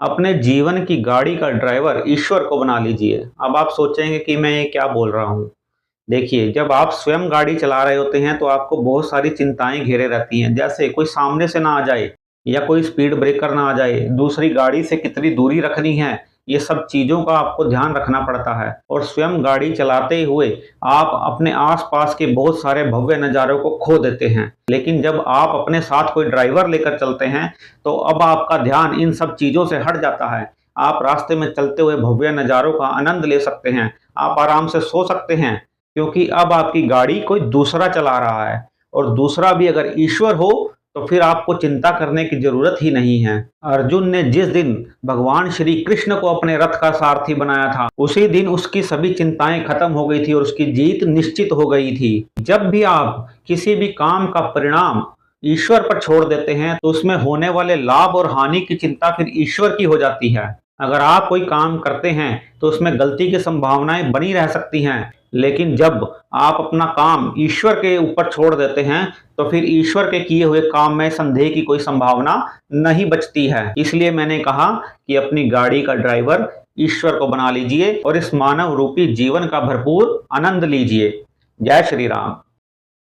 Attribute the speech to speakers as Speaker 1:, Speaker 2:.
Speaker 1: अपने जीवन की गाड़ी का ड्राइवर ईश्वर को बना लीजिए। अब आप सोचेंगे कि मैं ये क्या बोल रहा हूँ। देखिए, जब आप स्वयं गाड़ी चला रहे होते हैं तो आपको बहुत सारी चिंताएं घेरे रहती हैं, जैसे कोई सामने से ना आ जाए या कोई स्पीड ब्रेकर ना आ जाए, दूसरी गाड़ी से कितनी दूरी रखनी है। ये सब चीज़ों का आपको ध्यान रखना पड़ता है और स्वयं गाड़ी चलाते हुए आप अपने आसपास के बहुत सारे भव्य नज़ारों को खो देते हैं। लेकिन जब आप अपने साथ कोई ड्राइवर लेकर चलते हैं तो अब आपका ध्यान इन सब चीज़ों से हट जाता है। आप रास्ते में चलते हुए भव्य नज़ारों का आनंद ले सकते हैं, आप आराम से सो सकते हैं, क्योंकि अब आपकी गाड़ी कोई दूसरा चला रहा है। और दूसरा भी अगर ईश्वर हो तो फिर आपको चिंता करने की जरूरत ही नहीं है। अर्जुन ने जिस दिन भगवान श्री कृष्ण को अपने रथ का सारथी बनाया था, उसी दिन उसकी सभी चिंताएं खत्म हो गई थी और उसकी जीत निश्चित हो गई थी। जब भी आप किसी भी काम का परिणाम ईश्वर पर छोड़ देते हैं तो उसमें होने वाले लाभ और हानि की चिंता फिर ईश्वर की हो जाती है। अगर आप कोई काम करते हैं तो उसमें गलती की संभावनाएं बनी रह सकती हैं, लेकिन जब आप अपना काम ईश्वर के ऊपर छोड़ देते हैं तो फिर ईश्वर के किए हुए काम में संदेह की कोई संभावना नहीं बचती है। इसलिए मैंने कहा कि अपनी गाड़ी का ड्राइवर ईश्वर को बना लीजिए और इस मानव रूपी जीवन का भरपूर आनंद लीजिए। जय श्री राम।